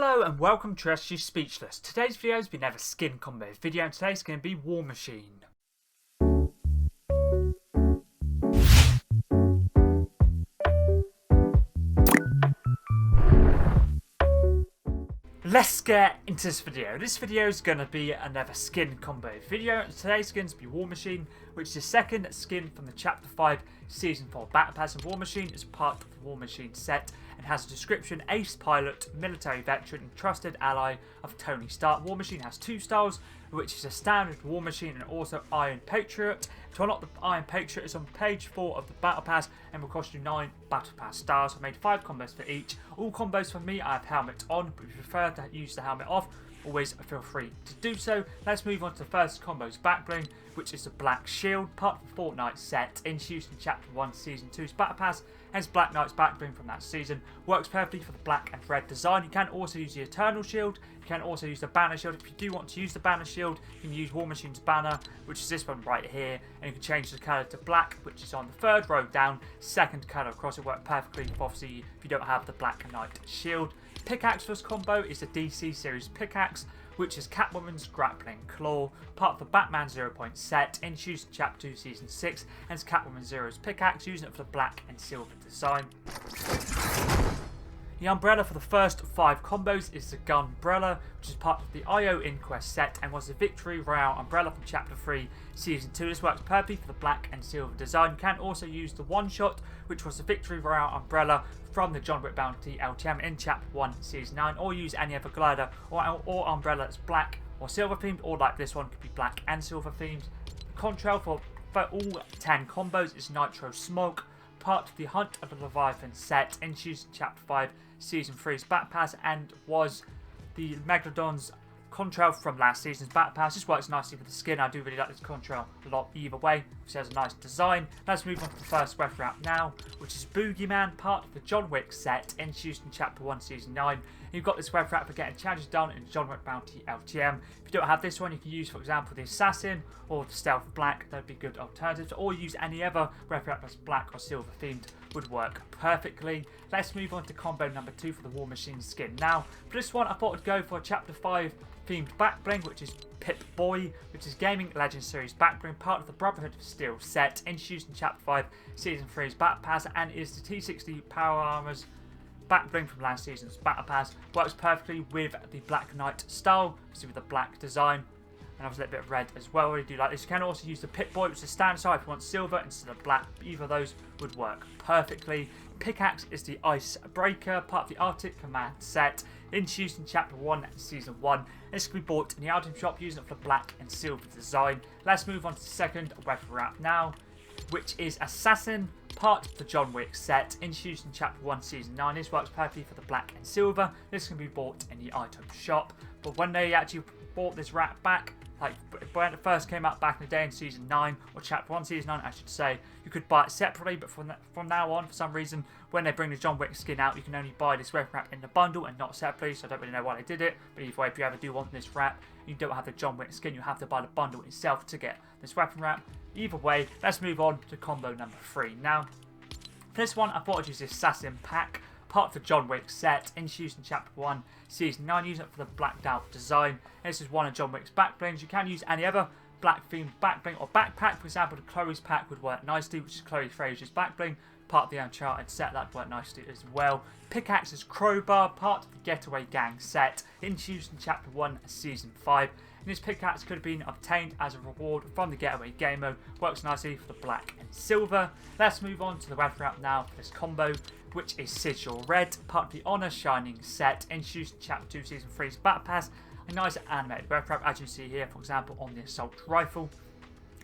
Hello and welcome to SG Speechless. Today's video has been another skin combo video and today's going to be War Machine. Let's get into this video. This video is going to be another skin combo video. Today's skin is going to be War Machine, which is the second skin from the Chapter 5 Season 4 Battle Pass. And War Machine is part of the War Machine set and has a description: ace pilot, military veteran and trusted ally of Tony Stark. War Machine has two styles, which is a standard War Machine and also Iron Patriot. To unlock the Iron Patriot is on page 4 of the Battle Pass and will cost you 9 Battle Pass stars. I've made 5 combos for each. All combos for me I have helmet on, but if you prefer to use the helmet off, always feel free to do so. Let's move on to the first combo's backbling, which is the Black Shield, part of the Fortnite set, introduced in Chapter 1 Season 2's Battle Pass. Hence Black Knight's backbling from that season. Works perfectly for the black and red design. You can also use the Eternal Shield. You can also use the Banner Shield. If you do want to use the Banner Shield, you can use War Machine's banner, which is this one right here. And you can change the colour to black, which is on the third row down. Second colour across. It works perfectly, obviously, if you don't have the Black Knight Shield. Pickaxe for this combo is the DC series pickaxe, which is Catwoman's Grappling Claw, part of the Batman 0 point set, introduced in Chapter 2 Season 6, and it's Catwoman Zero's pickaxe, using it for the black and silver design. The umbrella for the first 5 combos is the Gunbrella, which is part of the IO Inquest set and was the Victory Royale umbrella from Chapter 3 Season 2. This works perfectly for the black and silver design. You can also use the One Shot, which was the Victory Royale umbrella from the John Wick Bounty LTM in Chapter 1 Season 9, or use any other glider or umbrella that's black or silver themed, or like this one could be black and silver themed. The contrail for all 10 combos is Nitro Smoke, part of the Hunt of the Leviathan set, introduced in Chapter 5 Season 3's Battle Pass, and was the Megalodon's contrail from last season's Battle Pass. This works nicely with the skin. I do really like this contrail a lot either way. It has a nice design. Let's move on to the first weapon out now, which is Boogeyman, part of the John Wick set, introduced in Chapter 1 Season 9. You've got this weapon wrap for getting challenges done in John Wick Bounty LTM. If you don't have this one, you can use, for example, the Assassin or the Stealth Black. That would be good alternatives. Or use any other weapon wrap that's black or silver themed. Would work perfectly. Let's move on to combo number 2 for the War Machine skin. Now, for this one, I thought I'd go for a Chapter 5 themed backbling, which is Pip-Boy, which is Gaming Legends series backbling, part of the Brotherhood of Steel set, introduced in Chapter 5 Season 3's Battle Pass, and is the T60 Power Armor's backbling from last season's Battle Pass. Works perfectly with the Black Knight style, obviously with the black design, and obviously a little bit of red as well. I really do like this. You can also use the Pip-Boy, which is standard style if you want silver instead of black. Either of those would work perfectly. Pickaxe is the Icebreaker, part of the Arctic Command set, introduced in Chapter 1 Season 1. This can be bought in the item shop using it for the black and silver design. Let's move on to the second weapon wrap now, which is Assassin, part of the John Wick set, introduced in Chapter 1 Season 9. This works perfectly for the black and silver. This can be bought in the item shop. But when they actually bought this wrap back, like when it first came out back in the day in Season 9, or Chapter 1 Season 9 I should say, you could buy it separately, but from now on, for some reason, when they bring the John Wick skin out, you can only buy this weapon wrap in the bundle and not separately, so I don't really know why they did it. But either way, if you ever do want this wrap and you don't have the John Wick skin, you have to buy the bundle itself to get this weapon wrap. Either way, let's move on to combo number 3 now. For this one, I thought I'd use the Assassin pack, part of the John Wick set, introduced in Chapter 1 Season 9, using it for the blacked out design. And this is one of John Wick's backblings. You can use any other black themed backbling or backpack. For example, the Chloe's pack would work nicely, which is Chloe Frazier's backbling, part of the Uncharted set. That would work nicely as well. Pickaxe is Crowbar, part of the Getaway Gang set, introduced in Chapter 1 Season 5. And this pickaxe could have been obtained as a reward from the Getaway Game Mode. Works nicely for the black and silver. Let's move on to the weapon wrap now for this combo, which is Sigil Red, part of the Honor Shining set, introduced in Chapter 2 Season 3's Battle Pass. A nice animated weapon wrap, as you see here, for example, on the Assault Rifle.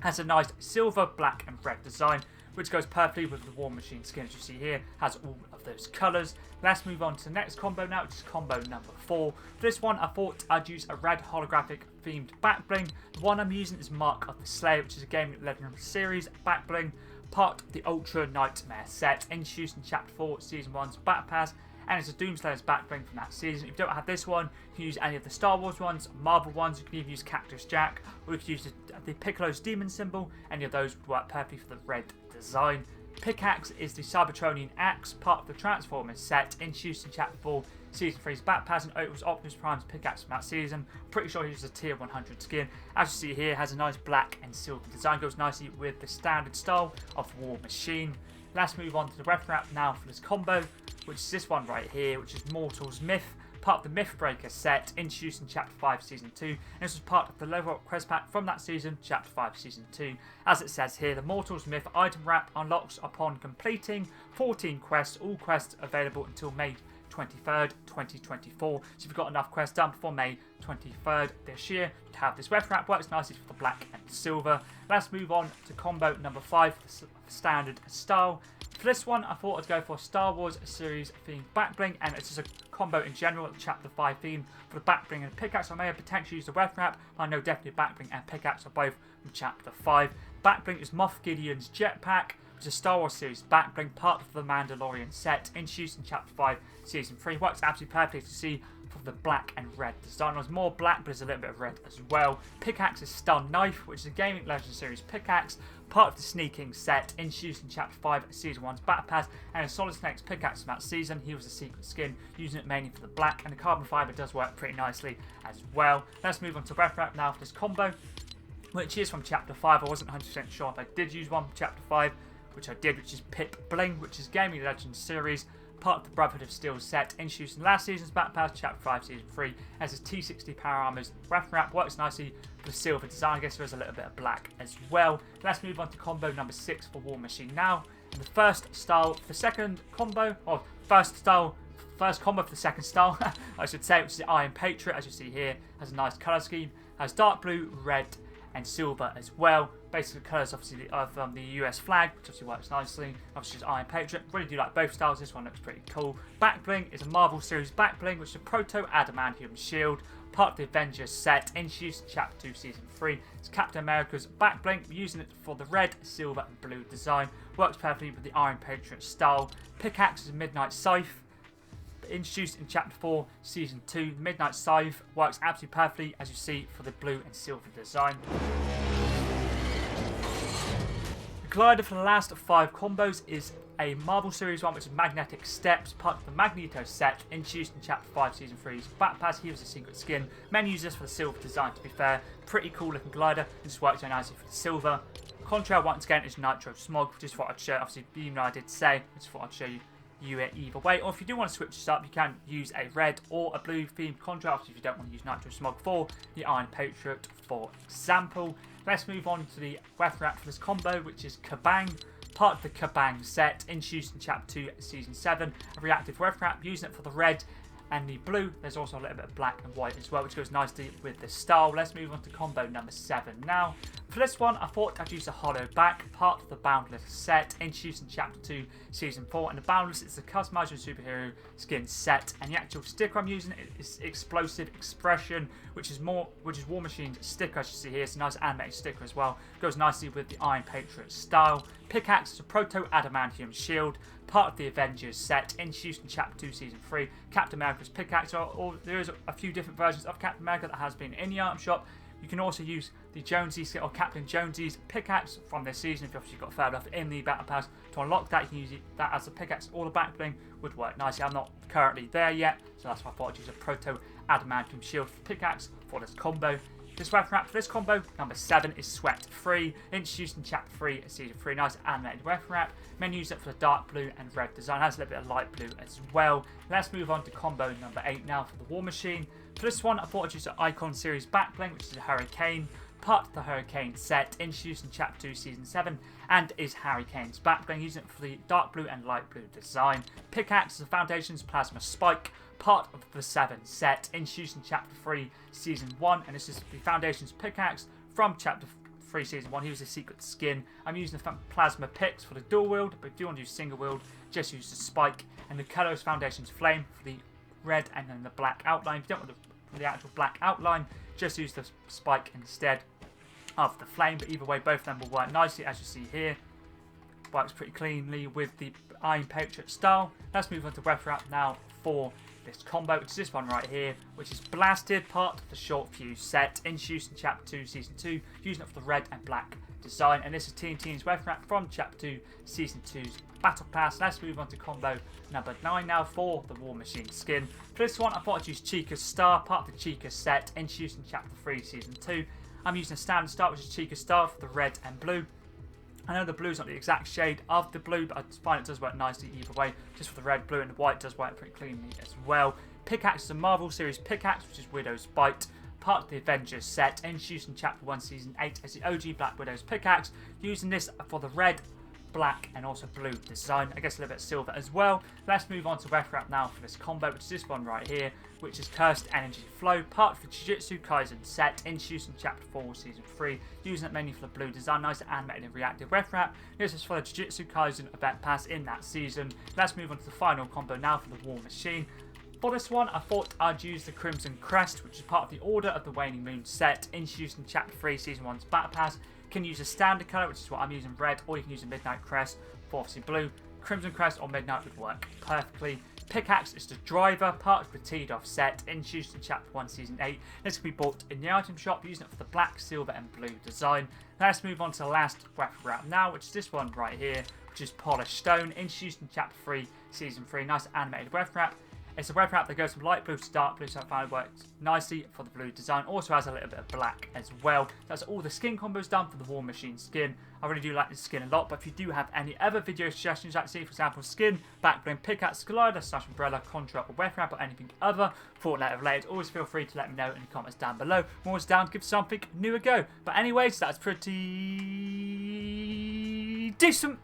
Has a nice silver, black and red design, which goes perfectly with the War Machine skin, as you see here. Has all of those colours. Let's move on to the next combo now, which is combo number 4. For this one, I thought I'd use a red holographic themed backbling. The one I'm using is Mark of the Slayer, which is a Gaming Legends series backbling, part of the Ultra Nightmare set, introduced in Chapter 4 Season 1's Battle Pass, and it's a Doomslayer's backbling from that season. If you don't have this one, you can use any of the Star Wars ones, Marvel ones. You can even use Cactus Jack, or you can use the Piccolo's demon symbol. Any of those would work perfectly for the red design. Pickaxe is the Cybertronian axe, part of the Transformers set, introduced in Chapter 4 Season 3's backpass, and Opal's Optimus Prime's pickaxe from that season. Pretty sure he uses a tier 100 skin. As you see here, has a nice black and silver design, goes nicely with the standard style of War Machine. Let's move on to the weapon wrap now for this combo, which is this one right here, which is Mortal's Myth, part of the Myth Breaker set, introduced in Chapter 5 Season 2, and this was part of the level up quest pack from that season, Chapter 5 Season 2. As it says here, the Mortal's Myth item wrap unlocks upon completing 14 quests, all quests available until May 23rd, 2024. So if you've got enough quests done before May 23rd this year to have this weapon wrap, works nicely for the black and silver. Let's move on to combo number 5, the standard style. For this one, I thought I'd go for Star Wars series themed backbling, and it's just a combo in general, Chapter 5 theme for the backbling and pickaxe. I may have potentially used the weapon wrap, but I know definitely backbling and pickaxe are both from Chapter 5. Backbling is Moff Gideon's jetpack, which is a Star Wars series backbling, part of the Mandalorian set, introduced in Chapter 5 Season 3. Works absolutely perfectly to see for the black and red design. It was more black, but there's a little bit of red as well. Pickaxe is Stun Knife, which is a Gaming Legends series pickaxe, part of the Sneaking set, introduced in Chapter 5 Season 1's Battle Pass, and a Solid Snake's pickaxe from that season. He was a secret skin, using it mainly for the black, and the carbon fibre does work pretty nicely as well. Let's move on to weapon wrap now for this combo, which is from Chapter 5. I wasn't 100% sure if I did use one from Chapter 5, which I did, which is Pip Bling, which is Gaming Legends series, part of the Brotherhood of Steel set, introduced in last season's Battle Pass, Chapter 5 Season 3, as his T60 Power Armor's weapon wrap. Works nicely with the silver design. I guess there is a little bit of black as well. Let's move on to combo number 6 for War Machine now. And the first style for the second combo, or first combo for the second style, I should say, which is the Iron Patriot, as you see here, has a nice colour scheme, has dark blue, red, and silver as well. Basically, colours obviously of the US flag, which obviously works nicely. Obviously, it's Iron Patriot. Really do like both styles. This one looks pretty cool. Backbling is a Marvel series backbling, which is a proto adamantium shield, part of the Avengers set, introduced in Chapter 2 Season 3. It's Captain America's backbling, using it for the red, silver, and blue design. Works perfectly with the Iron Patriot style. Pickaxe is a Midnight Scythe, introduced in Chapter 4 Season 2. The Midnight Scythe works absolutely perfectly, as you see, for the blue and silver design. The glider for the last 5 combos is a Marvel series one, which is Magnetic Steps, part of the Magneto set, introduced in Chapter 5 Season 3's Battle Pass. He was a secret skin. Men use this for the silver design, to be fair. Pretty cool looking glider, and just works very nicely for the silver. Contrail, once again, is Nitro Smog. Just thought I'd show, obviously, even though I did say, I just thought I'd show you it either way. Or if you do want to switch this up, you can use a red or a blue themed contrail if you don't want to use Nitro Smog for the Iron Patriot, for example. Let's move on to the weapon wrap for this combo, which is Kabang, part of the Kabang set, introduced in Chapter 2 Season 7. A reactive weapon wrap, using it for the red and the blue. There's also a little bit of black and white as well, which goes nicely with the style. Let's move on to combo number 7 now. For this one, I thought I'd use a hollow back, part of the Boundless set, introduced in Chapter 2 Season 4. And the Boundless is the customizable superhero skin set, and the actual sticker I'm using is Explosive Expression, which is War Machine's sticker, as you see here. It's a nice animated sticker as well. Goes nicely with the Iron Patriot style. Pickaxe is a proto adamantium shield, part of the Avengers set, introduced in Chapter 2 Season 3. Captain America's pickaxe, or there is a few different versions of Captain America that has been in the item shop. You can also use the Jonesy or Captain Jonesy's pickaxe from this season if you've obviously got further off in the Battle Pass. To unlock that, you can use that as a pickaxe, or the backbling would work nicely. I'm not currently there yet, so that's why I thought I'd use a proto adamantium shield pickaxe for this combo. This weapon wrap for this combo, number 7, is Sweat Free, introduced in Chapter 3 Season 3. Nice animated weapon wrap. Men use it for the dark blue and red design. Has a little bit of light blue as well. Let's move on to combo number 8 now for the War Machine. For this one, I thought I'd use the Icon series backbling, which is a Hurricane, part of the Hurricane set, introduced in Chapter 2 Season 7, and is Hurricane's backbling, using it for the dark blue and light blue design. Pickaxe is the Foundation's Plasma Spike, part of the 7 set, introduced in Chapter 3 Season 1, and this is the Foundation's pickaxe from Chapter 3 Season 1. He was a secret skin. I'm using the Plasma Picks for the dual wield, but if you want to use single wield, just use the Spike. And the colour is Foundation's Flame for the red and then the black outline. If you don't want the actual black outline, just use the Spike instead of the Flame. But either way, both of them will work nicely, as you see here. Works pretty cleanly with the Iron Patriot style. Let's move on to weapon wrap now for this combo, which is this one right here, which is Blasted, part of the Short Fuse set, introduced in Chapter 2 Season 2, using it for the red and black design. And this is TNT's weapon wrap from Chapter 2, Season 2's Battle Pass. Let's move on to combo number 9 now for the War Machine skin. For this one, I thought I'd use Chica's Star, part of the Chica set, introduced in Chapter 3, Season 2. I'm using a standard start, which is Chica's Star for the red and blue. I know the blue's not the exact shade of the blue, but I find it does work nicely either way. Just for the red, blue, and the white does work pretty cleanly as well. Pickaxe is a Marvel Series pickaxe, which is Widow's Bite, part of the Avengers set, introduced in Chapter 1, Season 8 as the OG Black Widow's pickaxe. Using this for the red, black, and also blue design. I guess a little bit of silver as well. Let's move on to weapon wrap now for this combo, which is this one right here, which is Cursed Energy Flow, part of the Jujutsu Kaisen set, introduced in Chapter 4, Season 3, using it mainly for the blue design, nice animated and reactive weapon wrap. This is for the Jujutsu Kaisen event pass in that season. Let's move on to the final combo now for the War Machine. For this one, I thought I'd use the Crimson Crest, which is part of the Order of the Waning Moon set, introduced in Chapter 3, Season 1's Battle Pass. You can use a standard colour, which is what I'm using, red, or you can use a Midnight Crest for obviously blue. Crimson Crest or Midnight would work perfectly. Pickaxe is the Driver, part of the Teed Off set, introduced in Chapter 1, Season 8. This can be bought in the item shop, using it for the black, silver, and blue design. Let's move on to the last weapon wrap now, which is this one right here, which is Polished Stone, introduced in Chapter 3, Season 3. Nice animated weapon wrap. It's a weapon wrap that goes from light blue to dark blue, so I find it works nicely for the blue design. Also has a little bit of black as well. That's all the skin combos done for the War Machine skin. I really do like this skin a lot, but if you do have any other video suggestions you'd like to see, for example, skin, backbling, pickaxe, glider, / umbrella, contrail, or weapon wrap, or anything other Fortnite related, always feel free to let me know in the comments down below. I'm always down to give something new a go. But anyways, that's pretty decent.